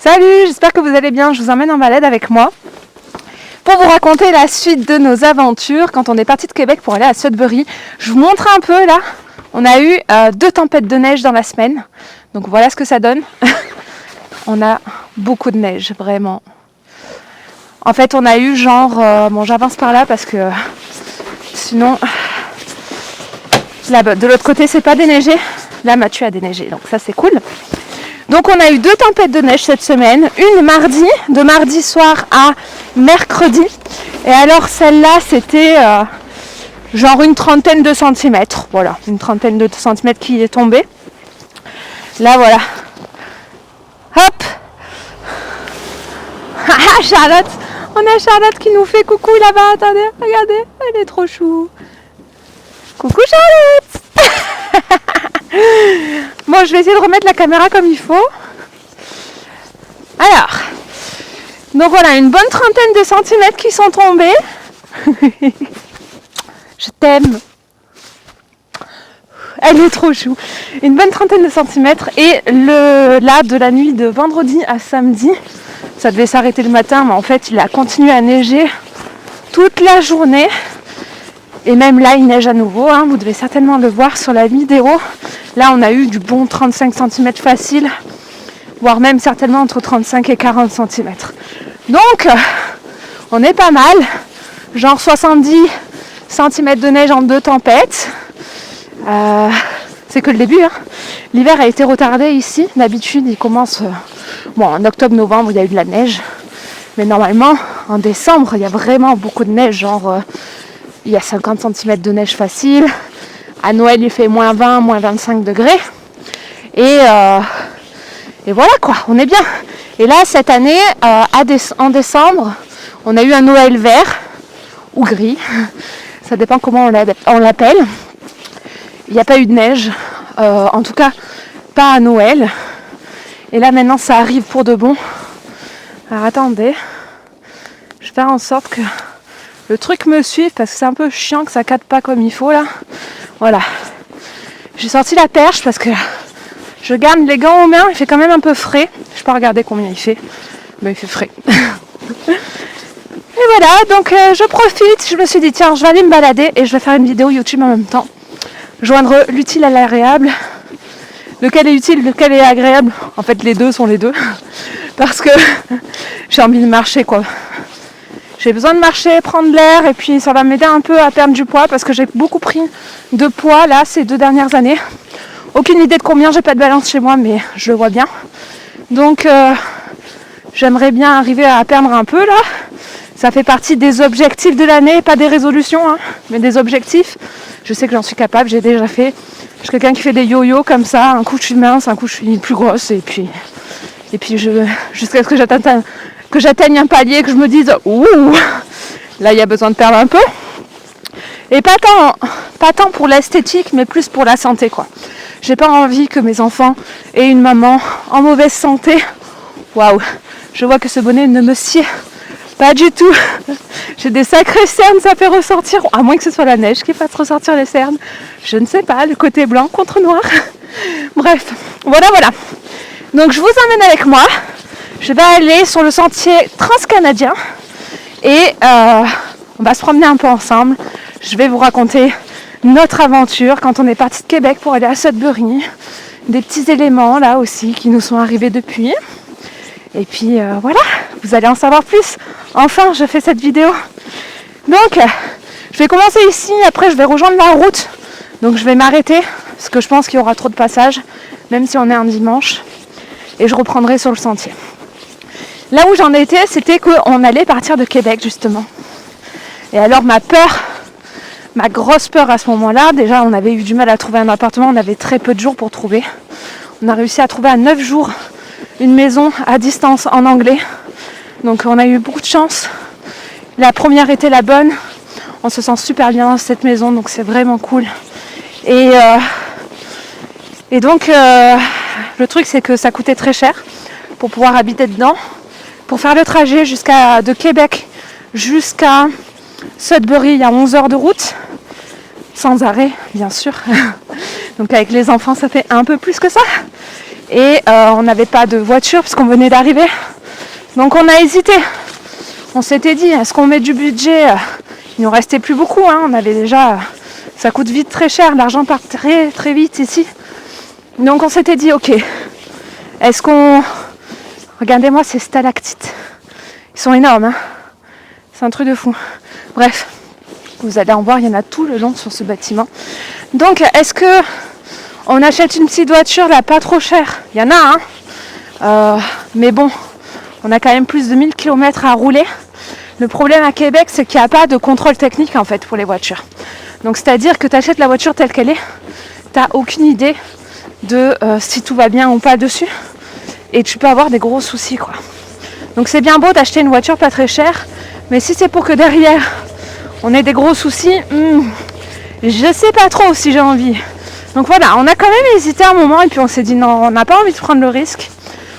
Salut, j'espère que vous allez bien. Je vous emmène en balade avec moi pour vous raconter la suite de nos aventures quand on est parti de Québec pour aller à Sudbury. Je vous montre un peu là. On a eu 2 tempêtes de neige dans la semaine. Donc voilà ce que ça donne. On a beaucoup de neige, vraiment. En fait, on a eu genre... bon, j'avance par là parce que sinon... Là, de l'autre côté, c'est pas déneigé. Là, Mathieu a déneigé, donc ça, c'est cool. Donc on a eu 2 tempêtes de neige cette semaine, une mardi, de mardi soir à mercredi. Et alors celle-là c'était genre une trentaine de centimètres. Voilà, une trentaine de centimètres qui est tombée. Là voilà. Hop. Ah Charlotte. On a Charlotte qui nous fait coucou là-bas. Attendez, regardez, elle est trop chou. Coucou Charlotte. Bon, je vais essayer de remettre la caméra comme il faut. Alors, donc voilà, une bonne trentaine de centimètres qui sont tombés. Je t'aime. Elle est trop chou. Une bonne trentaine de centimètres. Et là, de la nuit de vendredi à samedi, ça devait s'arrêter le matin, mais en fait, il a continué à neiger toute la journée. Et même là, il neige à nouveau, hein. Vous devez certainement le voir sur la vidéo. Là, on a eu du bon 35 cm facile, voire même certainement entre 35 et 40 cm. Donc, on est pas mal. Genre 70 cm de neige en 2 tempêtes. C'est que le début, hein. L'hiver a été retardé ici. D'habitude, il commence... bon, en octobre-novembre, il y a eu de la neige. Mais normalement, en décembre, il y a vraiment beaucoup de neige. Genre... il y a 50 cm de neige facile. À Noël, il fait moins 20, moins 25 degrés. Et voilà quoi, on est bien. Et là, cette année, en décembre, on a eu un Noël vert ou gris. Ça dépend comment on l'appelle. Il n'y a pas eu de neige. En tout cas, pas à Noël. Et là, maintenant, ça arrive pour de bon. Alors, attendez. Je vais faire en sorte que... le truc me suit parce que c'est un peu chiant que ça capte pas comme il faut là. Voilà. J'ai sorti la perche parce que je garde les gants aux mains. Il fait quand même un peu frais. Je peux pas regarder combien il fait. Mais il fait frais. Et voilà, donc je profite. Je me suis dit tiens, je vais aller me balader et je vais faire une vidéo YouTube en même temps. Joindre l'utile à l'agréable. Lequel est utile, lequel est agréable. En fait, les deux sont les deux. Parce que j'ai envie de marcher quoi. J'ai besoin de marcher, prendre l'air et puis ça va m'aider un peu à perdre du poids parce que j'ai beaucoup pris de poids là ces 2 dernières années. Aucune idée de combien, j'ai pas de balance chez moi mais je le vois bien. Donc j'aimerais bien arriver à perdre un peu là. Ça fait partie des objectifs de l'année, pas des résolutions hein, mais des objectifs. Je sais que j'en suis capable, j'ai déjà fait. Je suis quelqu'un qui fait des yo-yo comme ça, un coup je suis mince, un coup je suis plus grosse et puis jusqu'à ce que j'atteigne un palier, que je me dise ouh, là il y a besoin de perdre un peu. Et pas tant pour l'esthétique, mais plus pour la santé quoi. J'ai pas envie que mes enfants aient une maman en mauvaise santé. Waouh, je vois que ce bonnet ne me sied pas du tout. J'ai des sacrées cernes, ça fait ressortir, à moins que ce soit la neige qui fasse ressortir les cernes. Je ne sais pas, le côté blanc contre noir. Bref, voilà. Donc je vous emmène avec moi. Je vais aller sur le sentier transcanadien et on va se promener un peu ensemble. Je vais vous raconter notre aventure quand on est parti de Québec pour aller à Sudbury. Des petits éléments là aussi qui nous sont arrivés depuis. Et puis voilà, vous allez en savoir plus. Enfin, je fais cette vidéo. Donc, je vais commencer ici, après je vais rejoindre la route. Donc je vais m'arrêter parce que je pense qu'il y aura trop de passages, même si on est un dimanche. Et je reprendrai sur le sentier. Là où j'en étais, c'était qu'on allait partir de Québec justement. Et alors ma grosse peur à ce moment-là, déjà on avait eu du mal à trouver un appartement, on avait très peu de jours pour trouver. On a réussi à trouver à 9 jours une maison à distance en anglais. Donc on a eu beaucoup de chance. La première était la bonne. On se sent super bien dans cette maison, donc c'est vraiment cool. Et donc le truc c'est que ça coûtait très cher pour pouvoir habiter dedans. Pour faire le trajet de Québec jusqu'à Sudbury, il y a 11 heures de route, sans arrêt bien sûr. Donc avec les enfants ça fait un peu plus que ça. Et on n'avait pas de voiture puisqu'on venait d'arriver. Donc on a hésité. On s'était dit, est-ce qu'on met du budget? Il nous restait plus beaucoup, hein. On avait déjà... Ça coûte vite très cher, l'argent part très très vite ici. Donc on s'était dit, ok, est-ce qu'on... Regardez-moi ces stalactites. Ils sont énormes, hein. C'est un truc de fou. Bref, vous allez en voir, il y en a tout le long sur ce bâtiment. Donc est-ce que on achète une petite voiture là, pas trop chère? Il y en a, hein. Mais bon, on a quand même plus de 1000 km à rouler. Le problème à Québec, c'est qu'il n'y a pas de contrôle technique en fait pour les voitures. Donc c'est-à-dire que tu achètes la voiture telle qu'elle est, tu n'as aucune idée de si tout va bien ou pas dessus. Et tu peux avoir des gros soucis, quoi. Donc c'est bien beau d'acheter une voiture pas très chère, mais si c'est pour que derrière on ait des gros soucis, je sais pas trop si j'ai envie. Donc voilà, on a quand même hésité un moment et puis on s'est dit non, on n'a pas envie de prendre le risque.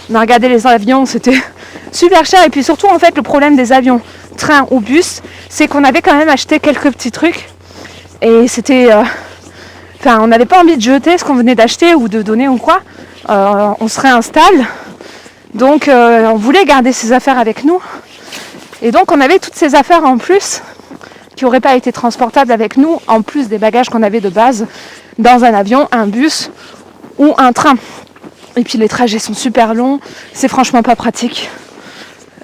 On a regardé les avions, c'était super cher. Et puis surtout, en fait, le problème des avions, train ou bus, c'est qu'on avait quand même acheté quelques petits trucs. Et c'était... on n'avait pas envie de jeter ce qu'on venait d'acheter ou de donner ou quoi. On se réinstalle. Donc, on voulait garder ces affaires avec nous. Et donc, on avait toutes ces affaires en plus qui n'auraient pas été transportables avec nous, en plus des bagages qu'on avait de base dans un avion, un bus ou un train. Et puis les trajets sont super longs, c'est franchement pas pratique.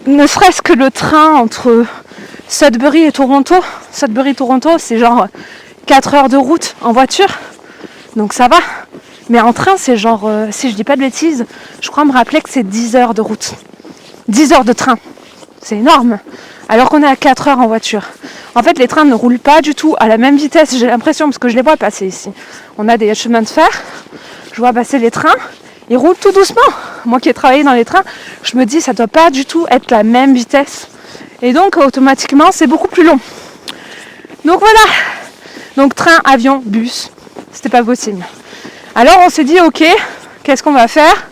Ne serait-ce que le train entre Sudbury et Toronto. Sudbury-Toronto, c'est genre 4 heures de route en voiture. Donc ça va. Mais en train, c'est genre, si je dis pas de bêtises, je crois me rappeler que c'est 10 heures de route. 10 heures de train. C'est énorme. Alors qu'on est à 4 heures en voiture. En fait, les trains ne roulent pas du tout à la même vitesse, j'ai l'impression, parce que je les vois passer ici. On a des chemins de fer, je vois passer les trains, ils roulent tout doucement. Moi qui ai travaillé dans les trains, je me dis ça doit pas du tout être la même vitesse. Et donc, automatiquement, c'est beaucoup plus long. Donc voilà. Donc train, avion, bus, c'était pas possible. Alors on s'est dit, ok, qu'est-ce qu'on va faire?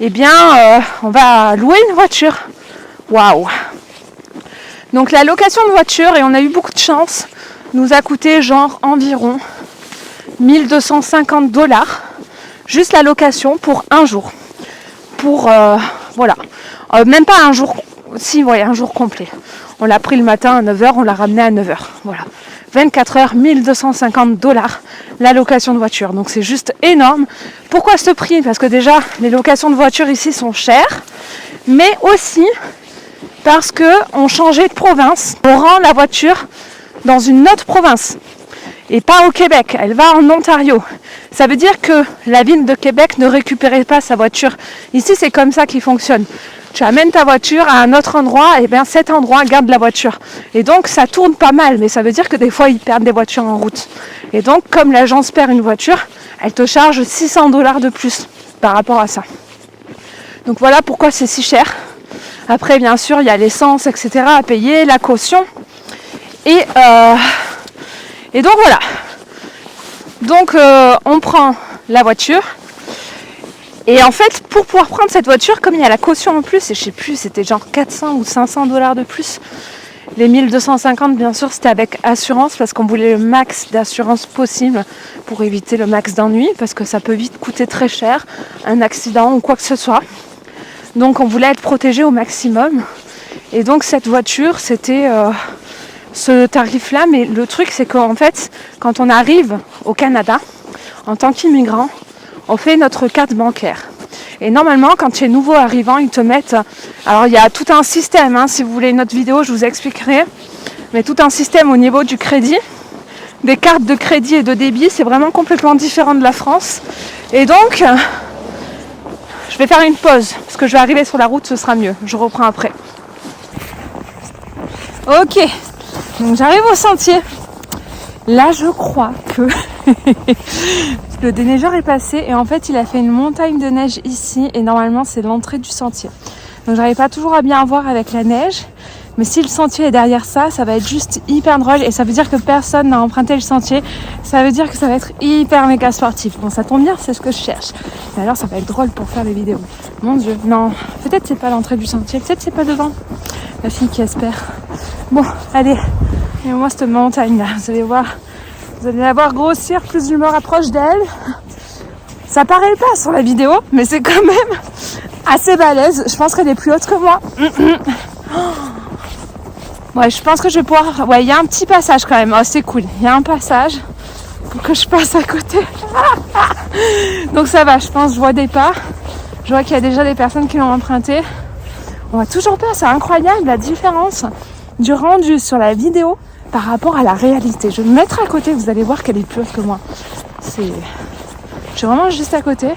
Eh bien, on va louer une voiture. Waouh! Donc la location de voiture, et on a eu beaucoup de chance, nous a coûté genre environ 1250 $. Juste la location pour un jour. Pour, voilà. Même pas un jour, si, ouais, un jour complet. On l'a pris le matin à 9h, on l'a ramené à 9h. Voilà. 24 heures, 1250 $, la location de voiture. Donc c'est juste énorme. Pourquoi ce prix? Parce que déjà, les locations de voiture ici sont chères, mais aussi parce qu'on changeait de province. On rend la voiture dans une autre province et pas au Québec, elle va en Ontario. Ça veut dire que la ville de Québec ne récupérait pas sa voiture. Ici, c'est comme ça qu'il fonctionne. Tu amènes ta voiture à un autre endroit, et bien cet endroit garde la voiture. Et donc ça tourne pas mal, mais ça veut dire que des fois ils perdent des voitures en route. Et donc comme l'agence perd une voiture, elle te charge 600 $ de plus par rapport à ça. Donc voilà pourquoi c'est si cher. Après bien sûr il y a l'essence, etc. à payer, la caution. Et donc voilà. Donc on prend la voiture. Et en fait, pour pouvoir prendre cette voiture, comme il y a la caution en plus, et je sais plus, c'était genre 400 ou 500 $ de plus. Les 1250, bien sûr, c'était avec assurance, parce qu'on voulait le max d'assurance possible pour éviter le max d'ennui, parce que ça peut vite coûter très cher, un accident ou quoi que ce soit. Donc on voulait être protégé au maximum. Et donc cette voiture, c'était ce tarif-là. Mais le truc, c'est qu'en fait, quand on arrive au Canada, en tant qu'immigrant, on fait notre carte bancaire. Et normalement, quand tu es nouveau arrivant, ils te mettent... Alors, il y a tout un système, hein, si vous voulez une autre vidéo, je vous expliquerai. Mais tout un système au niveau du crédit. Des cartes de crédit et de débit, c'est vraiment complètement différent de la France. Et donc, je vais faire une pause, parce que je vais arriver sur la route, ce sera mieux. Je reprends après. Ok, donc j'arrive au sentier. Là, je crois que... Le déneigeur est passé et en fait il a fait une montagne de neige ici et normalement c'est l'entrée du sentier. Donc j'arrive pas toujours à bien voir avec la neige, mais si le sentier est derrière ça, ça va être juste hyper drôle et ça veut dire que personne n'a emprunté le sentier. Ça veut dire que ça va être hyper méga sportif. Bon, ça tombe bien, c'est ce que je cherche. Mais alors ça va être drôle pour faire des vidéos. Mon Dieu, non, peut-être c'est pas l'entrée du sentier, peut-être c'est pas devant. La fille qui espère. Bon, allez, et moi cette montagne là, vous allez voir. Vous allez la voir grossir, plus je me rapproche d'elle. Ça paraît pas sur la vidéo, mais c'est quand même assez balèze. Je pense qu'elle est plus haute que moi. Ouais, je pense que je vais pouvoir... Ouais, il y a un petit passage quand même. Oh, c'est cool. Il y a un passage pour que je passe à côté. Donc ça va, je pense. Je vois des pas. Je vois qu'il y a déjà des personnes qui l'ont emprunté. On voit toujours pas. C'est incroyable la différence du rendu sur la vidéo par rapport à la réalité. Je vais me mettre à côté. Vous allez voir qu'elle est plus haute que moi. Je suis vraiment juste à côté.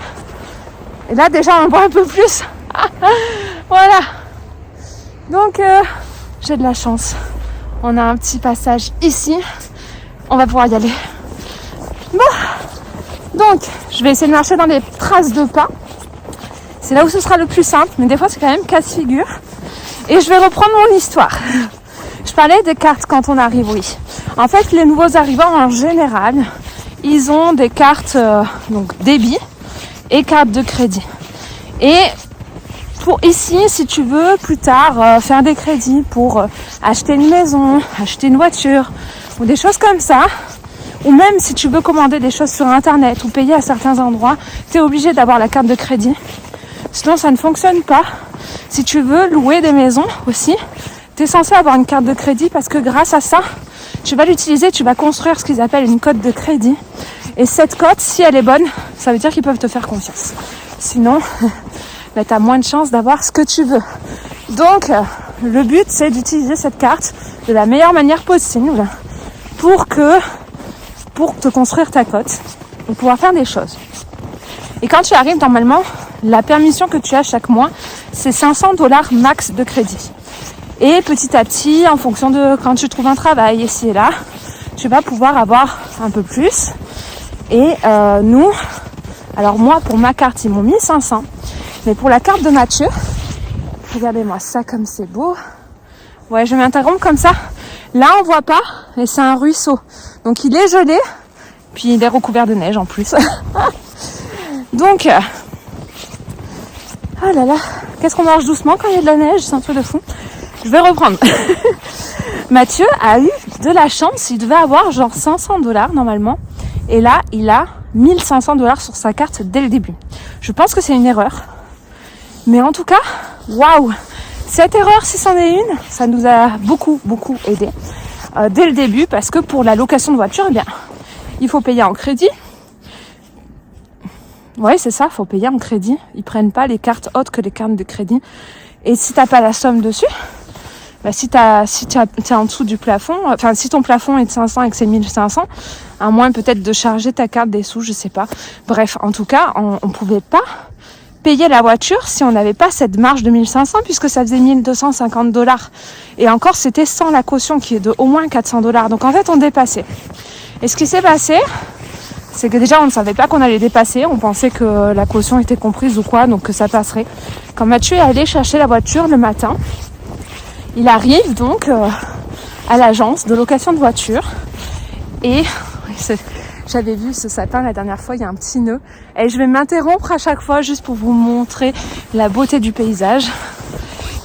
Et là, déjà, on voit un peu plus. Voilà. Donc... j'ai de la chance. On a un petit passage ici. On va pouvoir y aller. Bon. Donc, je vais essayer de marcher dans les traces de pas. C'est là où ce sera le plus simple. Mais des fois, c'est quand même casse-figure. Et je vais reprendre mon histoire. Je parlais des cartes quand on arrive, oui. En fait, les nouveaux arrivants, en général, ils ont des cartes donc débit et cartes de crédit. Et... pour ici, si tu veux plus tard faire des crédits pour acheter une maison, acheter une voiture ou des choses comme ça, ou même si tu veux commander des choses sur internet ou payer à certains endroits, tu es obligé d'avoir la carte de crédit. Sinon, ça ne fonctionne pas. Si tu veux louer des maisons aussi, tu es censé avoir une carte de crédit parce que grâce à ça, tu vas l'utiliser, tu vas construire ce qu'ils appellent une cote de crédit. Et cette cote, si elle est bonne, ça veut dire qu'ils peuvent te faire confiance. Sinon... ben, tu as moins de chances d'avoir ce que tu veux. Donc, le but, c'est d'utiliser cette carte de la meilleure manière possible pour te construire ta cote et pouvoir faire des choses. Et quand tu arrives, normalement, la permission que tu as chaque mois, c'est $500 max de crédit. Et petit à petit, en fonction de quand tu trouves un travail ici et là, tu vas pouvoir avoir un peu plus. Et nous, alors moi, pour ma carte, ils m'ont mis 500. Mais pour la carte de Mathieu, regardez-moi ça comme c'est beau. Ouais, je vais m'interrompre comme ça. Là, on voit pas, et c'est un ruisseau. Donc, il est gelé, puis il est recouvert de neige en plus. Donc, oh là là, qu'est-ce qu'on marche doucement quand il y a de la neige, c'est un truc de fou. Je vais reprendre. Mathieu a eu de la chance, il devait avoir genre $500 normalement. Et là, il a $1500 sur sa carte dès le début. Je pense que c'est une erreur. Mais en tout cas, waouh! Cette erreur, si c'en est une, ça nous a beaucoup aidé dès le début parce que pour la location de voiture, eh bien, il faut payer en crédit. Ouais, c'est ça, il faut payer en crédit. Ils prennent pas les cartes autres que les cartes de crédit. Et si t'as pas la somme dessus, bah si t'es en dessous du plafond, enfin si ton plafond est de 500 et que c'est 1500, à moins peut-être de charger ta carte des sous, je sais pas. Bref, en tout cas, on pouvait pas payer la voiture si on n'avait pas cette marge de 1500 puisque ça faisait $1250. Et encore, c'était sans la caution qui est de au moins $400. Donc en fait, on dépassait. Et ce qui s'est passé, c'est que déjà, on ne savait pas qu'on allait dépasser. On pensait que la caution était comprise ou quoi, donc que ça passerait. Quand Mathieu est allé chercher la voiture le matin, il arrive donc à l'agence de location de voiture. Et j'avais vu ce sapin la dernière fois, il y a un petit nœud. Et je vais m'interrompre à chaque fois juste pour vous montrer la beauté du paysage.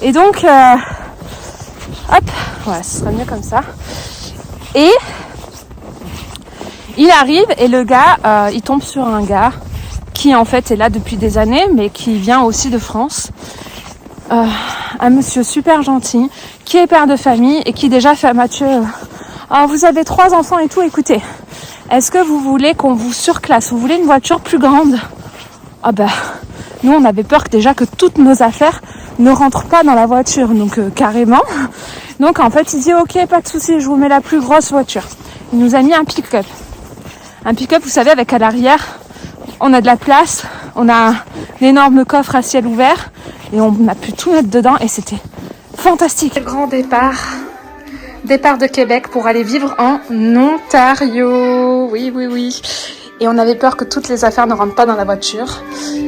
Et donc, hop, voilà, ce sera mieux comme ça. Et il arrive et le gars, il tombe sur un gars qui en fait est là depuis des années, mais qui vient aussi de France. Un monsieur super gentil, qui est père de famille et qui déjà fait à Mathieu, vous avez 3 enfants et tout, écoutez, est-ce que vous voulez qu'on vous surclasse? Vous voulez une voiture plus grande? Ah bah, nous on avait peur que déjà que toutes nos affaires ne rentrent pas dans la voiture, donc carrément. Donc en fait il dit ok, pas de souci, je vous mets la plus grosse voiture. Il nous a mis un pick-up. Un pick-up, vous savez, avec à l'arrière, on a de la place, on a un énorme coffre à ciel ouvert et on a pu tout mettre dedans et c'était fantastique. Le grand départ de Québec pour aller vivre en Ontario. Oui. Et on avait peur que toutes les affaires ne rentrent pas dans la voiture.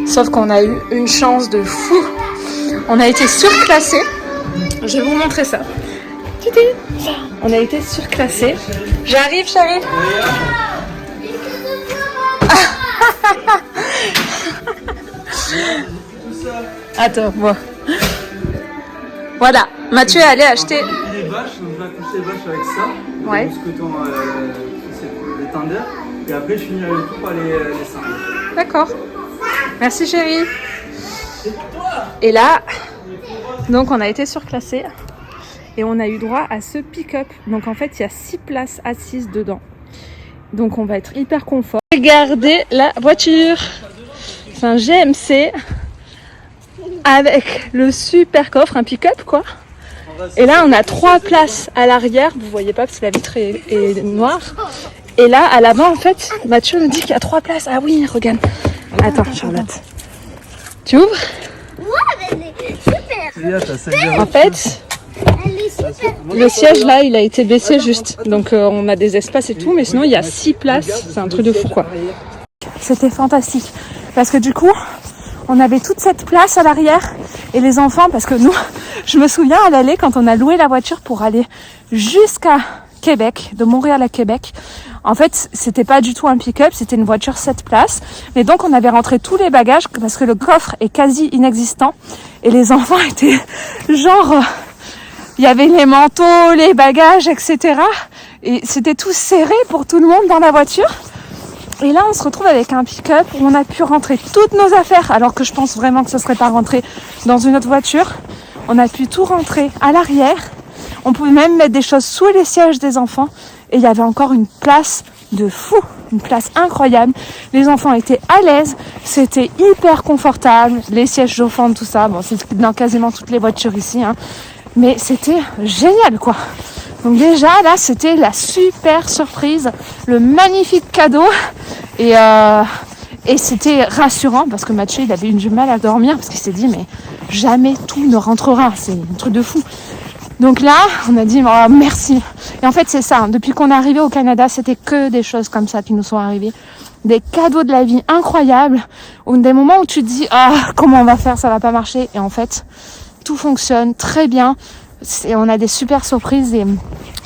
Sauf qu'on a eu une chance de fou. On a été surclassés. Je vais vous montrer ça. On a été surclassés. J'arrive. Attends, moi. Voilà, Mathieu est allé acheter les vaches, donc je vais accoucher les vaches avec ça. Ouais. Parce que les tendeurs. Et après, je finirai le tout par les cendres. D'accord. Merci chérie. Et là, donc on a été surclassé et on a eu droit à ce pick-up. Donc en fait, il y a 6 places assises dedans. Donc on va être hyper confort. Regardez la voiture. C'est un GMC avec le super coffre, un pick-up quoi. Et là, on a 3 places à l'arrière. Vous voyez pas parce que la vitre est noire. Et là, à l'avant, en fait, Mathieu nous dit qu'il y a 3 places. Ah oui, regarde. Attends, Charlotte. Tu ouvres ? Super. En fait, le siège là, il a été baissé juste. Donc on a des espaces et tout, mais sinon il y a 6 places. C'est un truc de fou quoi. C'était fantastique. Parce que du coup, on avait toute cette place à l'arrière. Et les enfants, parce que nous, je me souviens à l'aller, quand on a loué la voiture pour aller jusqu'à Québec, de Montréal à Québec. En fait, c'était pas du tout un pick-up, c'était une voiture 7 places. Mais donc, on avait rentré tous les bagages parce que le coffre est quasi inexistant. Et les enfants étaient genre... il y avait les manteaux, les bagages, etc. Et c'était tout serré pour tout le monde dans la voiture. Et là, on se retrouve avec un pick-up où on a pu rentrer toutes nos affaires. Alors que je pense vraiment que ça serait pas rentré dans une autre voiture. On a pu tout rentrer à l'arrière. On pouvait même mettre des choses sous les sièges des enfants. Et il y avait encore une place de fou, une place incroyable. Les enfants étaient à l'aise, c'était hyper confortable, les sièges chauffants, tout ça. Bon, c'est dans quasiment toutes les voitures ici, hein. Mais c'était génial, quoi. Donc déjà, là, c'était la super surprise, le magnifique cadeau. Et c'était rassurant parce que Mathieu, il avait eu du mal à dormir parce qu'il s'est dit, mais jamais tout ne rentrera. C'est un truc de fou. Donc là, on a dit oh, merci. Et en fait, c'est ça. Depuis qu'on est arrivé au Canada, c'était que des choses comme ça qui nous sont arrivées. Des cadeaux de la vie incroyables. Ou des moments où tu te dis comment on va faire, ça va pas marcher. Et en fait, tout fonctionne très bien. On a des super surprises et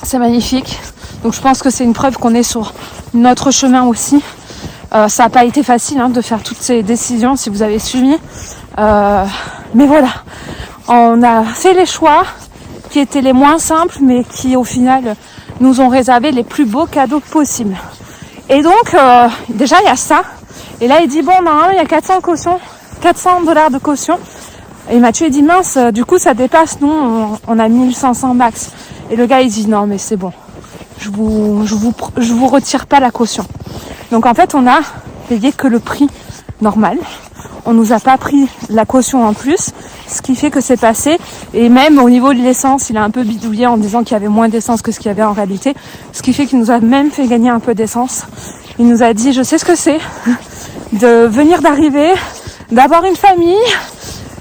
c'est magnifique. Donc je pense que c'est une preuve qu'on est sur notre chemin aussi. Ça n'a pas été facile de faire toutes ces décisions si vous avez suivi. Mais voilà, on a fait les choix qui étaient les moins simples, mais qui au final nous ont réservé les plus beaux cadeaux possibles. Et donc, déjà il y a ça. Et là il dit, bon, normalement il y a 400 $ de caution. Et Mathieu il dit, mince, du coup ça dépasse, nous on a 1500 max. Et le gars il dit, non mais c'est bon, je vous retire pas la caution. Donc en fait on a payé que le prix normal. On nous a pas pris la caution en plus, ce qui fait que c'est passé. Et même au niveau de l'essence, il a un peu bidouillé en disant qu'il y avait moins d'essence que ce qu'il y avait en réalité. Ce qui fait qu'il nous a même fait gagner un peu d'essence. Il nous a dit, je sais ce que c'est de venir d'arriver, d'avoir une famille,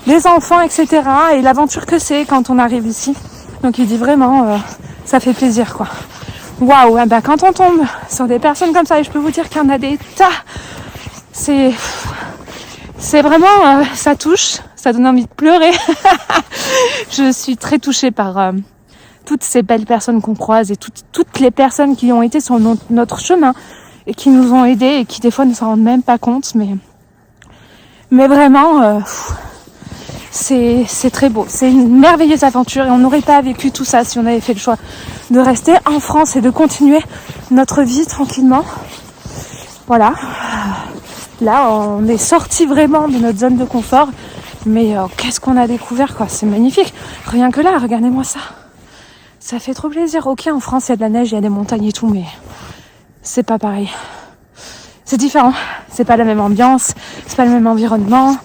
les enfants, etc. Et l'aventure que c'est quand on arrive ici. Donc il dit vraiment, ça fait plaisir quoi. Waouh, quand on tombe sur des personnes comme ça, et je peux vous dire qu'il y en a des tas, c'est vraiment, ça touche, ça donne envie de pleurer. Je suis très touchée par toutes ces belles personnes qu'on croise et toutes les personnes qui ont été sur notre chemin et qui nous ont aidés et qui des fois ne s'en rendent même pas compte. Mais vraiment, c'est très beau. C'est une merveilleuse aventure et on n'aurait pas vécu tout ça si on avait fait le choix de rester en France et de continuer notre vie tranquillement. Voilà. Là, on est sorti vraiment de notre zone de confort. Mais qu'est-ce qu'on a découvert, quoi. C'est magnifique. Rien que là, regardez-moi ça. Ça fait trop plaisir. Ok, en France, il y a de la neige, il y a des montagnes et tout, mais c'est pas pareil. C'est différent. C'est pas la même ambiance. C'est pas le même environnement.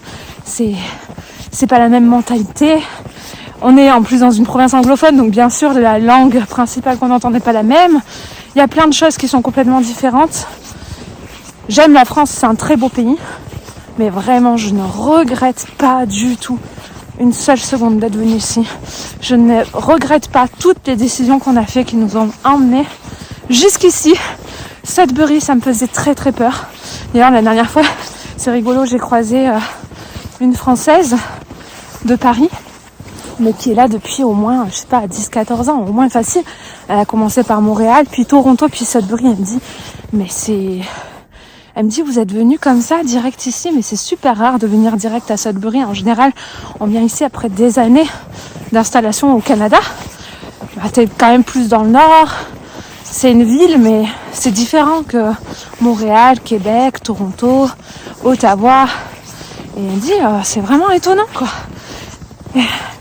C'est pas la même mentalité. On est en plus dans une province anglophone, donc bien sûr, la langue principale qu'on entend n'est pas la même. Il y a plein de choses qui sont complètement différentes. J'aime la France, c'est un très beau pays. Mais vraiment, je ne regrette pas du tout une seule seconde d'être venue ici. Je ne regrette pas toutes les décisions qu'on a fait qui nous ont emmenés jusqu'ici. Sudbury, ça me faisait très très peur. D'ailleurs, la dernière fois, c'est rigolo, j'ai croisé une Française de Paris, mais qui est là depuis au moins, je sais pas, 10-14 ans, au moins facile. Elle a commencé par Montréal, puis Toronto, puis Sudbury. Elle me dit, elle me dit, vous êtes venu comme ça, direct ici, mais c'est super rare de venir direct à Sudbury. En général, on vient ici après des années d'installation au Canada. T'es quand même plus dans le nord. C'est une ville, mais c'est différent que Montréal, Québec, Toronto, Ottawa. Et elle dit c'est vraiment étonnant quoi.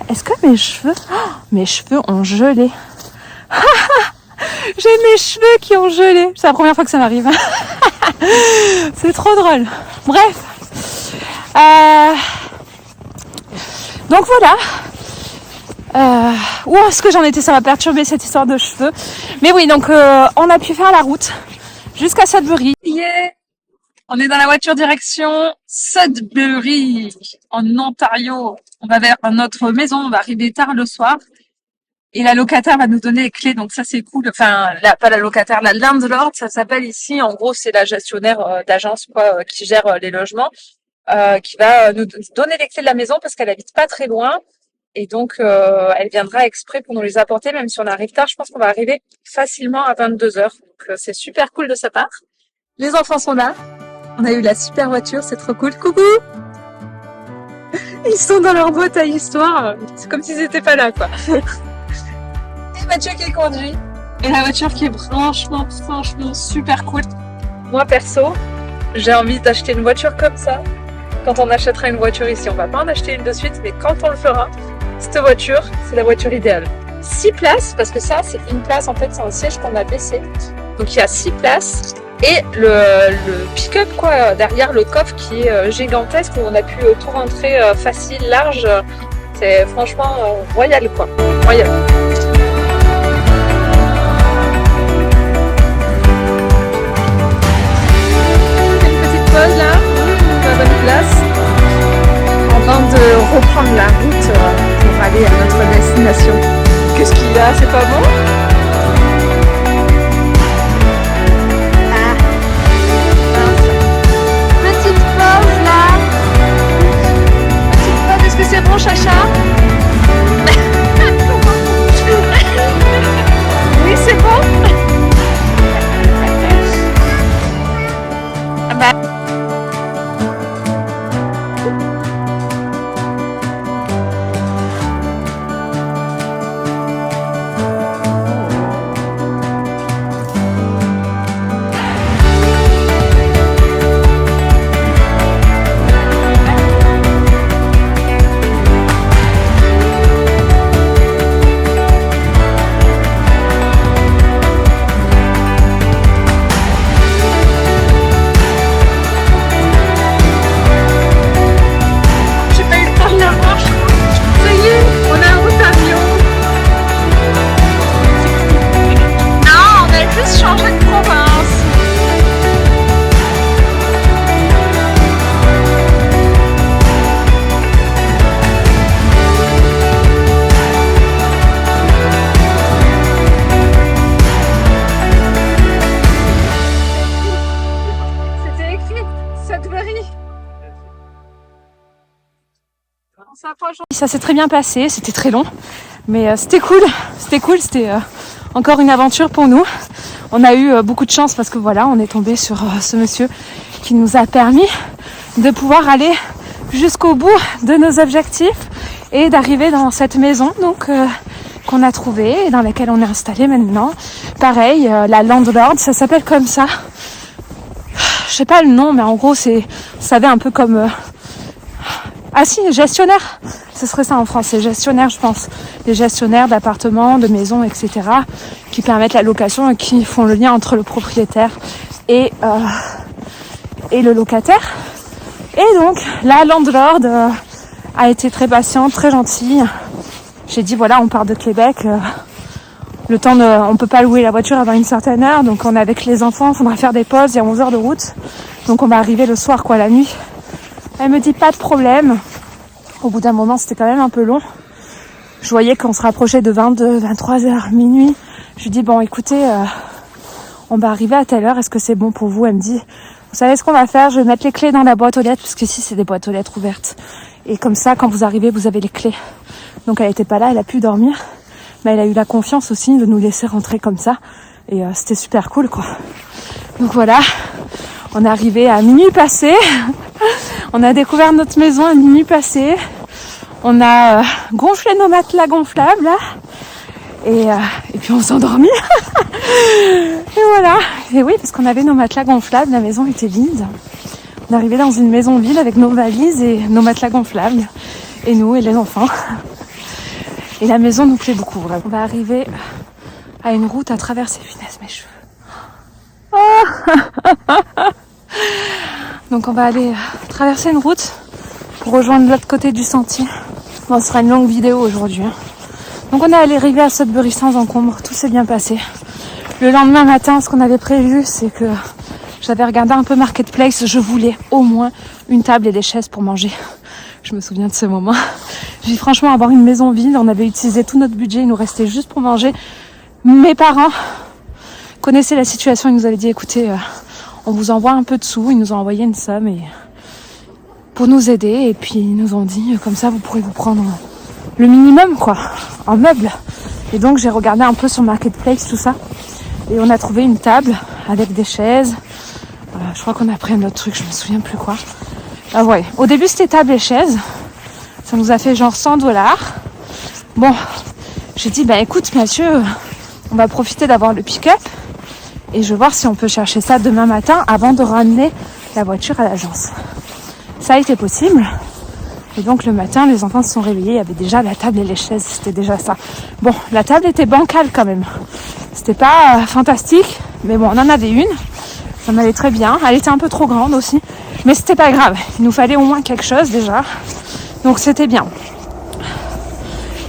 Est-ce que mes cheveux ont gelé? J'ai mes cheveux qui ont gelé. C'est la première fois que ça m'arrive. C'est trop drôle. Bref. Donc voilà. Où est-ce que j'en étais? Ça m'a perturbé cette histoire de cheveux. Mais oui, donc on a pu faire la route jusqu'à Sudbury. Yeah. On est dans la voiture direction Sudbury, en Ontario. On va vers notre maison, on va arriver tard le soir. Et la locataire va nous donner les clés, donc ça c'est cool. Enfin, pas la locataire, la landlord, ça s'appelle ici. En gros, c'est la gestionnaire d'agence quoi, qui gère les logements, qui va nous donner les clés de la maison parce qu'elle habite pas très loin. Et donc, elle viendra exprès pour nous les apporter, même si on arrive tard. Je pense qu'on va arriver facilement à 22h. Donc, c'est super cool de sa part. Les enfants sont là. On a eu la super voiture, c'est trop cool. Coucou! Ils sont dans leur boîte à histoire. C'est comme s'ils étaient pas là, quoi. Et Mathieu qui conduit. Et la voiture qui est franchement super cool. Moi, perso, j'ai envie d'acheter une voiture comme ça. Quand on achètera une voiture ici, on va pas en acheter une de suite, mais quand on le fera, cette voiture, c'est la voiture idéale. 6 places, parce que ça, c'est une place, en fait, c'est un siège qu'on a baissé. Donc, il y a 6 places. Et le pick-up, quoi, derrière le coffre qui est gigantesque, où on a pu tout rentrer facile, large. C'est franchement royal, quoi. Royal. Une petite pause, là. La bonne place. Avant de reprendre la route pour aller à notre destination. Qu'est-ce qu'il y a? C'est pas bon? Est-ce que c'est bon, Chacha? Oui, c'est bon. Ah bah. Ça s'est très bien passé, c'était très long, mais c'était cool, c'était encore une aventure pour nous. On a eu beaucoup de chance parce que voilà, on est tombé sur ce monsieur qui nous a permis de pouvoir aller jusqu'au bout de nos objectifs et d'arriver dans cette maison donc qu'on a trouvée et dans laquelle on est installé maintenant. Pareil, la landlord, ça s'appelle comme ça. Je sais pas le nom, mais en gros c'est, vous savez, un peu comme ah si, gestionnaire, ce serait ça en français, gestionnaire je pense. Les gestionnaires d'appartements, de maisons, etc. qui permettent la location et qui font le lien entre le propriétaire et le locataire. Et donc, la landlord a été très patiente, très gentille. J'ai dit voilà, on part de Québec, le temps de, on peut pas louer la voiture avant une certaine heure, donc on est avec les enfants, il faudra faire des pauses, il y a 11 heures de route. Donc on va arriver le soir, quoi, la nuit. Elle me dit pas de problème. Au bout d'un moment, c'était quand même un peu long. Je voyais qu'on se rapprochait de 22, 23 heures, minuit. Je lui dis bon, écoutez, on va arriver à telle heure. Est-ce que c'est bon pour vous? Elle me dit, vous savez ce qu'on va faire? Je vais mettre les clés dans la boîte aux lettres parce que ici c'est des boîtes aux lettres ouvertes. Et comme ça, quand vous arrivez, vous avez les clés. Donc elle était pas là, elle a pu dormir, mais elle a eu la confiance aussi de nous laisser rentrer comme ça. Et c'était super cool, quoi. Donc voilà, on est arrivé à minuit passé. On a découvert notre maison à minuit passé. On a gonflé nos matelas gonflables là. Et puis on s'est endormi. Et voilà. Et oui, parce qu'on avait nos matelas gonflables, la maison était vide. On est arrivé dans une maison vide avec nos valises et nos matelas gonflables. Et nous et les enfants. Et la maison nous plaît beaucoup, vraiment. On va arriver à une route à traverser. Punaise, mes cheveux. Oh donc on va aller traverser une route pour rejoindre l'autre côté du sentier. Bon, ce sera une longue vidéo aujourd'hui. Donc on est arrivé à Sudbury sans encombre. Tout s'est bien passé. Le lendemain matin, ce qu'on avait prévu, c'est que j'avais regardé un peu Marketplace. Je voulais au moins une table et des chaises pour manger. Je me souviens de ce moment. J'ai dit franchement, avoir une maison vide, on avait utilisé tout notre budget, il nous restait juste pour manger. Mes parents connaissaient la situation, ils nous avaient dit écoutez, on vous envoie un peu de sous, ils nous ont envoyé une somme et pour nous aider, et puis ils nous ont dit comme ça vous pourrez vous prendre le minimum quoi, en meubles. Et donc j'ai regardé un peu sur Marketplace tout ça et on a trouvé une table avec des chaises. Je crois qu'on a pris un autre truc, je me souviens plus quoi. Ah ouais, au début c'était table et chaises. Ça nous a fait genre $100. Bon, j'ai dit écoute Mathieu, on va profiter d'avoir le pick-up et je vais voir si on peut chercher ça demain matin avant de ramener la voiture à l'agence. Ça a été possible. Et donc le matin, les enfants se sont réveillés, il y avait déjà la table et les chaises, c'était déjà ça. Bon, la table était bancale quand même. C'était pas fantastique, mais bon, on en avait une. Ça m'allait très bien. Elle était un peu trop grande aussi, mais c'était pas grave. Il nous fallait au moins quelque chose déjà. Donc c'était bien.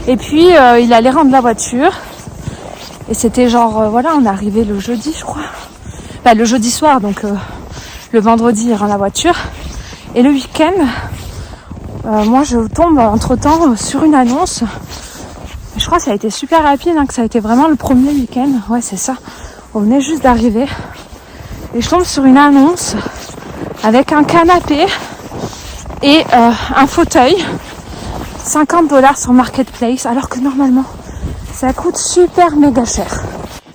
Et puis il allait rendre la voiture. Et c'était genre, voilà, on est arrivé le jeudi, je crois. Enfin, le jeudi soir, donc le vendredi, il rend la voiture. Et le week-end, moi je tombe entre-temps sur une annonce. Je crois que ça a été super rapide, que ça a été vraiment le premier week-end. Ouais, c'est ça. On venait juste d'arriver. Et je tombe sur une annonce avec un canapé et un fauteuil. $50 sur Marketplace, alors que normalement, ça coûte super méga cher.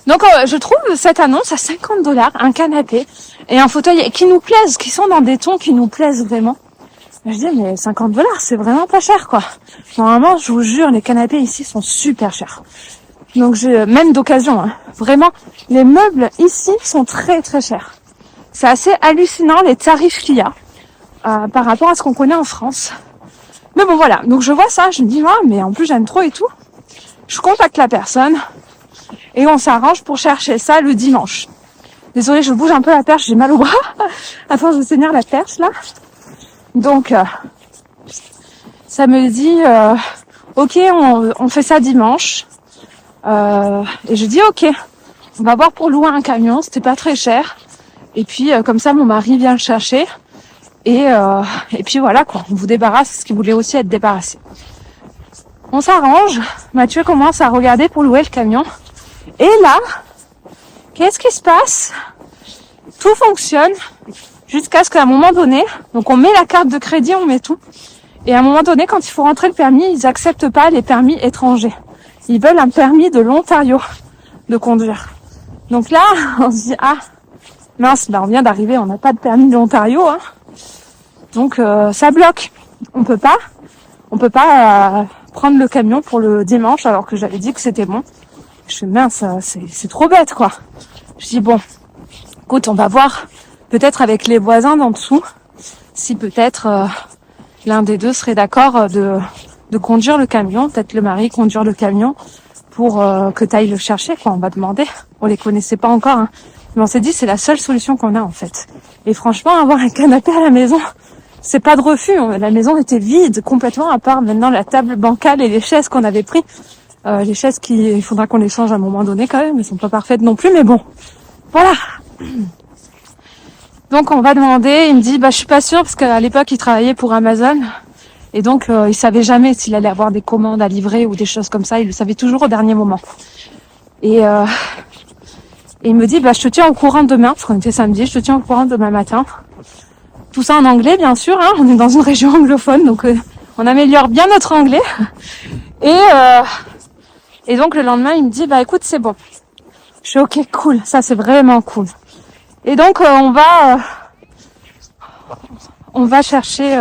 Donc je trouve cette annonce à $50, un canapé et un fauteuil qui nous plaisent, qui sont dans des tons qui nous plaisent vraiment. Je dis mais $50 c'est vraiment pas cher quoi. Normalement je vous jure les canapés ici sont super chers. Donc même d'occasion, vraiment les meubles ici sont très très chers. C'est assez hallucinant les tarifs qu'il y a par rapport à ce qu'on connaît en France. Mais bon voilà, donc je vois ça, je me dis mais en plus j'aime trop et tout. Je contacte la personne et on s'arrange pour chercher ça le dimanche. Désolée, je bouge un peu la perche, j'ai mal au bras à force de tenir la perche là. Donc ça me dit ok, on fait ça dimanche. Et je dis ok, on va voir pour louer un camion, c'était pas très cher. Et puis comme ça mon mari vient le chercher. Et puis voilà quoi, on vous débarrasse ce qui voulait aussi être débarrassé. On s'arrange, Mathieu commence à regarder pour louer le camion. Et là, qu'est-ce qui se passe? Tout fonctionne jusqu'à ce qu'à un moment donné, donc on met la carte de crédit, on met tout. Et à un moment donné, quand il faut rentrer le permis, ils acceptent pas les permis étrangers. Ils veulent un permis de l'Ontario de conduire. Donc là, on se dit, mince, on vient d'arriver, on n'a pas de permis de l'Ontario, Donc ça bloque. On peut pas prendre le camion pour le dimanche alors que j'avais dit que c'était bon. Je fais mince, c'est trop bête quoi. Je dis bon, écoute, on va voir peut-être avec les voisins d'en dessous si peut-être l'un des deux serait d'accord de conduire le camion, peut-être le mari conduire le camion pour que tu ailles le chercher quoi. On va demander. On les connaissait pas encore, mais on s'est dit c'est la seule solution qu'on a en fait. Et franchement, avoir un canapé à la maison, c'est pas de refus. La maison était vide complètement, à part maintenant la table bancale et les chaises qu'on avait pris. Les chaises il faudra qu'on les change à un moment donné quand même. Elles sont pas parfaites non plus, mais bon. Voilà. Donc on va demander. Il me dit, je suis pas sûre parce qu'à l'époque il travaillait pour Amazon. Et donc il savait jamais s'il allait avoir des commandes à livrer ou des choses comme ça. Il le savait toujours au dernier moment. Et il me dit, je te tiens au courant demain, parce qu'on était samedi, je te tiens au courant demain matin. Tout ça en anglais, bien sûr, on est dans une région anglophone, donc on améliore bien notre anglais. Et donc le lendemain, il me dit, écoute, c'est bon. Je suis ok, cool, ça c'est vraiment cool. Et donc on va chercher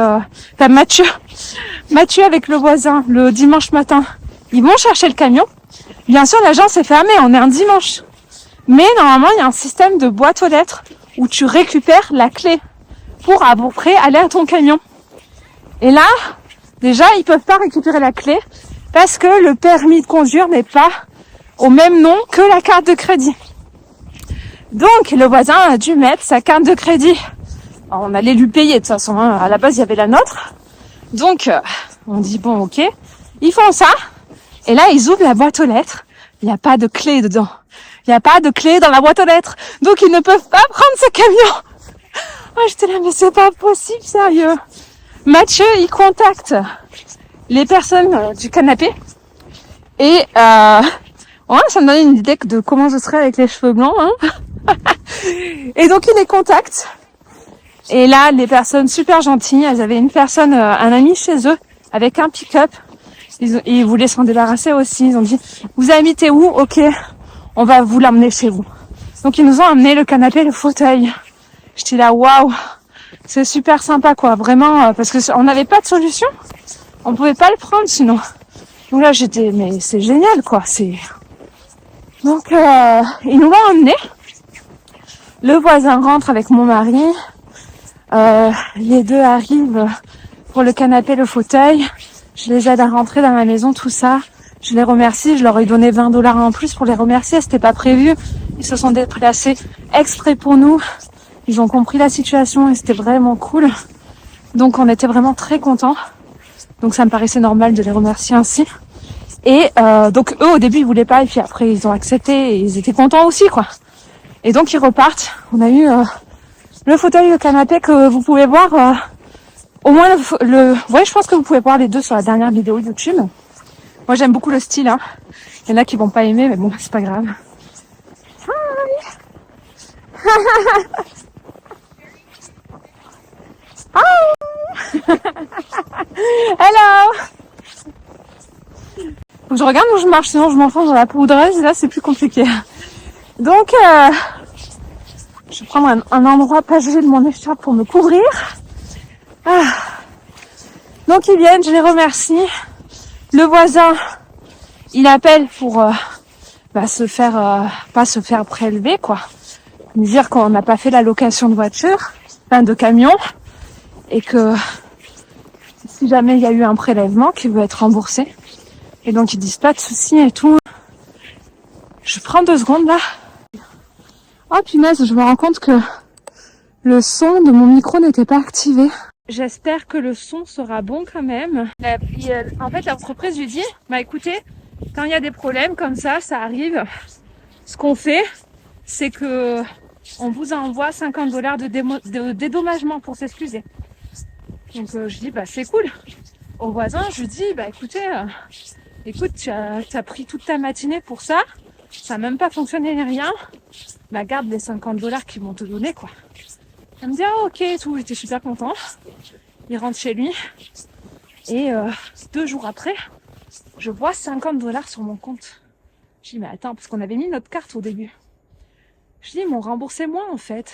Mathieu avec le voisin le dimanche matin. Ils vont chercher le camion. Bien sûr, l'agence est fermée, on est un dimanche. Mais normalement, il y a un système de boîte aux lettres où tu récupères la clé pour à peu près aller à ton camion. Et là, déjà, ils peuvent pas récupérer la clé parce que le permis de conduire n'est pas au même nom que la carte de crédit. Donc, le voisin a dû mettre sa carte de crédit. Alors, on allait lui payer de toute façon, hein. À la base, il y avait la nôtre. Donc, on dit bon, ok. Ils font ça. Et là, ils ouvrent la boîte aux lettres. Il n'y a pas de clé dedans. Il n'y a pas de clé dans la boîte aux lettres. Donc, ils ne peuvent pas prendre ce camion. Oh, j'étais là, mais c'est pas possible, sérieux. Mathieu, il contacte les personnes du canapé. Et ouais, ça me donne une idée de comment je serais avec les cheveux blancs. Hein. Et donc, il les contacte. Et là, les personnes super gentilles, elles avaient une personne, un ami chez eux, avec un pick-up. Ils voulaient s'en débarrasser aussi. Ils ont dit, vous habitez où? Ok, on va vous l'emmener chez vous. Donc, ils nous ont amené le canapé, le fauteuil. J'étais là, waouh, c'est super sympa, quoi. Vraiment, parce que on n'avait pas de solution. On pouvait pas le prendre sinon. Donc là, j'étais, mais c'est génial, quoi. Donc, ils nous l'ont emmené. Le voisin rentre avec mon mari. Les deux arrivent pour le canapé, le fauteuil. Je les aide à rentrer dans la maison, tout ça. Je les remercie. Je leur ai donné 20 $ en plus pour les remercier. C'était pas prévu. Ils se sont déplacés exprès pour nous. Ils ont compris la situation et c'était vraiment cool. Donc, on était vraiment très contents. Donc, ça me paraissait normal de les remercier ainsi. Et donc, eux, au début, ils voulaient pas. Et puis après, ils ont accepté et ils étaient contents aussi, quoi. Et donc, ils repartent. On a eu le fauteuil, le canapé que vous pouvez voir. Au moins, ouais, je pense que vous pouvez voir les deux sur la dernière vidéo YouTube. Moi, j'aime beaucoup le style. Hein. Il y en a qui vont pas aimer, mais bon, c'est pas grave. Hi. Hello. Faut que je regarde où je marche, sinon je m'enfonce dans la poudreuse. Et là, c'est plus compliqué. Donc, je vais prendre un endroit passager de mon écharpe pour me couvrir. Ah. Donc ils viennent, je les remercie. Le voisin, il appelle pour pas se faire prélever, quoi. Me dire qu'on n'a pas fait la location de voiture, enfin de camion, et que si jamais il y a eu un prélèvement, qu'il veut être remboursé. Et donc ils disent pas de soucis et tout. Je prends 2 secondes là. Oh punaise, je me rends compte que le son de mon micro n'était pas activé. J'espère que le son sera bon quand même. En fait, l'entreprise lui dit, bah écoutez, quand il y a des problèmes comme ça arrive. Ce qu'on fait, c'est que on vous envoie 50 $ de dédommagement pour s'excuser. Donc je dis, bah c'est cool. Au voisin, je lui dis, bah écoutez, écoute, tu as pris toute ta matinée pour ça. Ça n'a même pas fonctionné ni rien. Bah garde les 50 $ qu'ils vont te donner, quoi. Elle me dit, ah ok, tout, j'étais super content. Il rentre chez lui. Et 2 jours après, je vois 50 $ sur mon compte. Je dis, mais attends, parce qu'on avait mis notre carte au début. Je dis, ils m'ont remboursé moi en fait.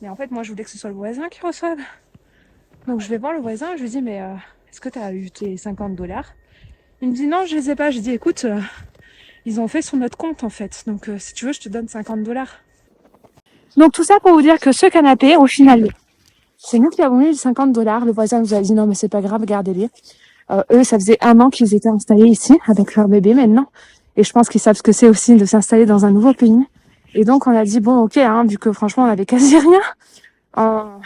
Mais en fait, moi, je voulais que ce soit le voisin qui reçoive. Donc je vais voir le voisin, je lui dis, mais est-ce que tu as eu tes 50 $? Il me dit, non, je les ai pas. Je dis, écoute, ils ont fait sur notre compte en fait. Donc si tu veux, je te donne 50 $. Donc tout ça pour vous dire que ce canapé, au final, c'est nous qui avons eu les 50 $. Le voisin nous a dit non mais c'est pas grave, gardez-les. Eux, ça faisait 1 an qu'ils étaient installés ici avec leur bébé maintenant. Et je pense qu'ils savent ce que c'est aussi de s'installer dans un nouveau pays. Et donc on a dit bon ok, hein, vu que franchement on avait quasi rien.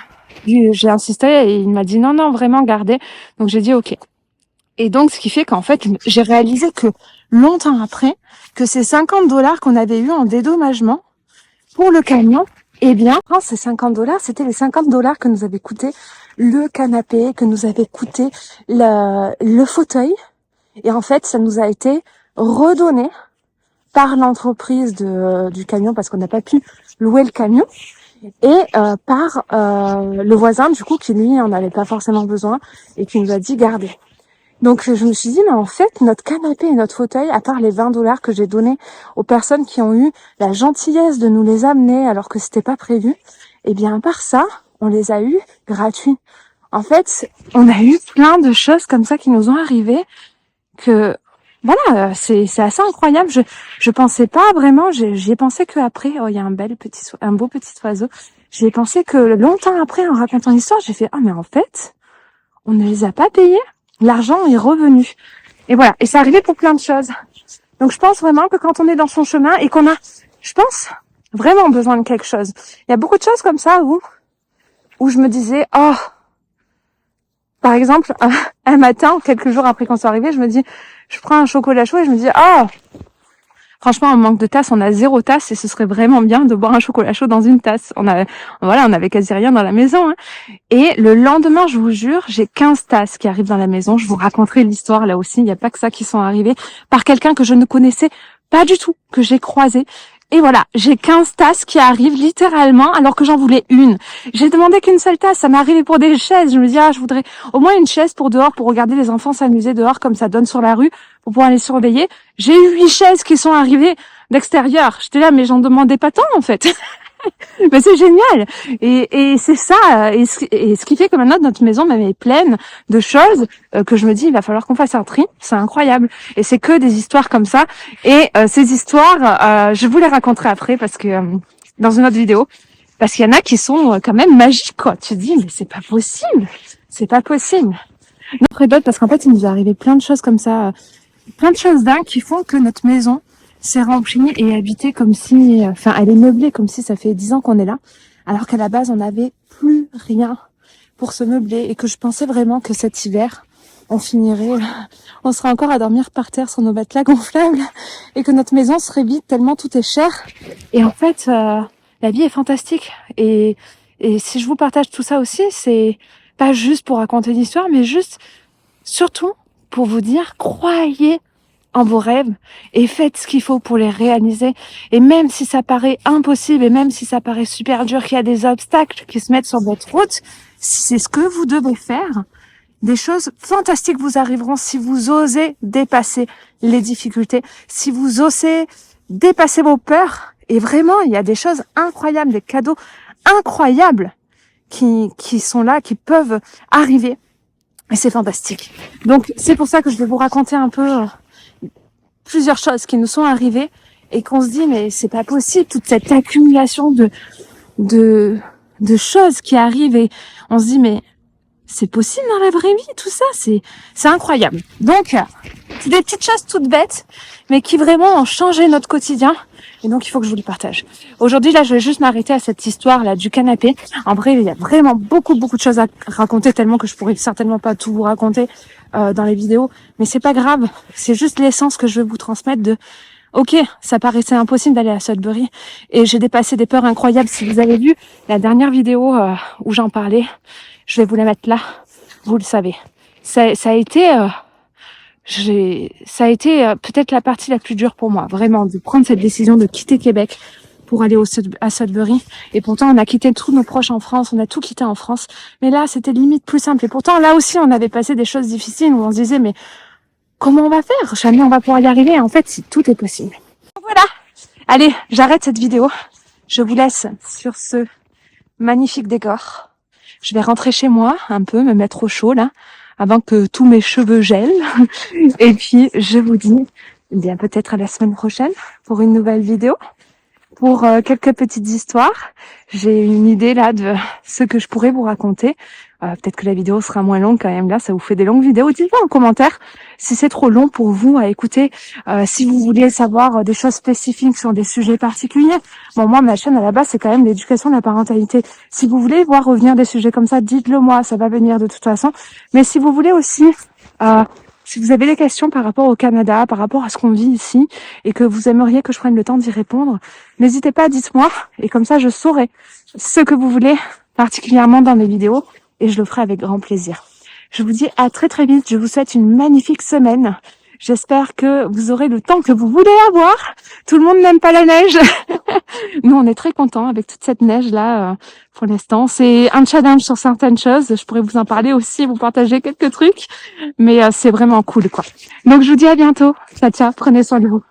J'ai insisté et il m'a dit non vraiment gardez. Donc j'ai dit ok. Et donc ce qui fait qu'en fait j'ai réalisé que longtemps après que ces 50 $ qu'on avait eu en dédommagement pour le camion, eh bien, ces 50 $, c'était les 50 $ que nous avait coûté le canapé, que nous avait coûté le fauteuil. Et en fait, ça nous a été redonné par l'entreprise du camion parce qu'on n'a pas pu louer le camion. Et par le voisin, du coup, qui lui en avait pas forcément besoin et qui nous a dit gardez. Donc je me suis dit, mais en fait, notre canapé et notre fauteuil, à part les 20 $ que j'ai donnés aux personnes qui ont eu la gentillesse de nous les amener alors que c'était pas prévu, eh bien, à part ça, on les a eu gratuits. En fait, on a eu plein de choses comme ça qui nous ont arrivé que voilà, c'est assez incroyable. Je pensais pas vraiment, j'y ai pensé que après. Oh, il y a un beau petit oiseau. J'y ai pensé que longtemps après, en racontant l'histoire, j'ai fait, ah, mais en fait, on ne les a pas payés. L'argent est revenu. Et voilà. Et c'est arrivé pour plein de choses. Donc, je pense vraiment que quand on est dans son chemin et qu'on a, je pense, vraiment besoin de quelque chose. Il y a beaucoup de choses comme ça où je me disais, oh, par exemple, un matin, quelques jours après qu'on soit arrivé, je prends un chocolat chaud et je me dis, oh, franchement, en manque de tasse, on a 0 tasse et ce serait vraiment bien de boire un chocolat chaud dans une tasse. On avait quasi rien dans la maison, hein. Et le lendemain, je vous jure, j'ai 15 tasses qui arrivent dans la maison. Je vous raconterai l'histoire là aussi. Il n'y a pas que ça qui sont arrivés par quelqu'un que je ne connaissais pas du tout, que j'ai croisé. Et voilà, j'ai 15 tasses qui arrivent littéralement alors que j'en voulais une. J'ai demandé qu'une seule tasse, ça m'est arrivé pour des chaises. Je me dis, je voudrais au moins une chaise pour dehors, pour regarder les enfants s'amuser dehors comme ça donne sur la rue, pour pouvoir les surveiller. J'ai eu 8 chaises qui sont arrivées d'extérieur. J'étais là, mais j'en demandais pas tant en fait. Mais c'est génial. Et c'est ça. Et ce qui fait que maintenant notre maison même est pleine de choses que je me dis il va falloir qu'on fasse un tri. C'est incroyable. Et c'est que des histoires comme ça. Et ces histoires, je vous les raconterai après parce que dans une autre vidéo, parce qu'il y en a qui sont quand même magiques quoi. Tu te dis mais c'est pas possible. C'est pas possible. Après d'autres parce qu'en fait il nous est arrivé plein de choses comme ça, plein de choses dingues qui font que notre maison c'est rempli et habité comme si, elle est meublée comme si ça fait 10 ans qu'on est là, alors qu'à la base on n'avait plus rien pour se meubler et que je pensais vraiment que cet hiver on serait encore à dormir par terre sur nos matelas gonflables et que notre maison serait vide tellement tout est cher. Et en fait, la vie est fantastique et si je vous partage tout ça aussi, c'est pas juste pour raconter une histoire, mais juste surtout pour vous dire croyez en vos rêves et faites ce qu'il faut pour les réaliser. Et même si ça paraît impossible et même si ça paraît super dur, qu'il y a des obstacles qui se mettent sur votre route, si c'est ce que vous devez faire, des choses fantastiques vous arriveront si vous osez dépasser les difficultés, si vous osez dépasser vos peurs. Et vraiment, il y a des choses incroyables, des cadeaux incroyables qui sont là, qui peuvent arriver. Et c'est fantastique. Donc, c'est pour ça que je vais vous raconter un peu plusieurs choses qui nous sont arrivées et qu'on se dit mais c'est pas possible toute cette accumulation de choses qui arrivent et on se dit mais c'est possible dans la vraie vie tout ça, c'est incroyable. Donc c'est des petites choses toutes bêtes mais qui vraiment ont changé notre quotidien et donc il faut que je vous les partage. Aujourd'hui là je vais juste m'arrêter à cette histoire là du canapé. En vrai il y a vraiment beaucoup de choses à raconter tellement que je pourrais certainement pas tout vous raconter dans les vidéos, mais c'est pas grave, c'est juste l'essence que je veux vous transmettre de ok, ça paraissait impossible d'aller à Sudbury et j'ai dépassé des peurs incroyables. Si vous avez vu la dernière vidéo où j'en parlais, je vais vous la mettre là, vous le savez. Ça a été peut-être la partie la plus dure pour moi, vraiment, de prendre cette décision de quitter Québec pour aller à Sudbury. Et pourtant, on a quitté tous nos proches en France, on a tout quitté en France. Mais là, c'était limite plus simple. Et pourtant, là aussi, on avait passé des choses difficiles où on se disait, mais comment on va faire? Jamais on va pouvoir y arriver. En fait, si tout est possible. Donc voilà. Allez, j'arrête cette vidéo. Je vous laisse sur ce magnifique décor. Je vais rentrer chez moi un peu, me mettre au chaud là, avant que tous mes cheveux gèlent. Et puis, je vous dis, eh bien peut-être à la semaine prochaine pour une nouvelle vidéo. Pour quelques petites histoires. J'ai une idée là de ce que je pourrais vous raconter. Peut-être que la vidéo sera moins longue quand même. Là, ça vous fait des longues vidéos. Dites-moi en commentaire si c'est trop long pour vous à écouter. Si vous voulez savoir des choses spécifiques sur des sujets particuliers. Bon, moi, ma chaîne à la base, c'est quand même l'éducation de la parentalité. Si vous voulez voir revenir des sujets comme ça, dites-le moi. Ça va venir de toute façon. Mais si vous voulez aussi... si vous avez des questions par rapport au Canada, par rapport à ce qu'on vit ici, et que vous aimeriez que je prenne le temps d'y répondre, n'hésitez pas, dites-moi, et comme ça je saurai ce que vous voulez particulièrement dans mes vidéos, et je le ferai avec grand plaisir. Je vous dis à très très vite, je vous souhaite une magnifique semaine. J'espère que vous aurez le temps que vous voulez avoir. Tout le monde n'aime pas la neige. Nous, on est très contents avec toute cette neige-là pour l'instant. C'est un challenge sur certaines choses. Je pourrais vous en parler aussi, vous partager quelques trucs. Mais c'est vraiment cool, quoi. Donc, je vous dis à bientôt. Ciao, ciao. Prenez soin de vous.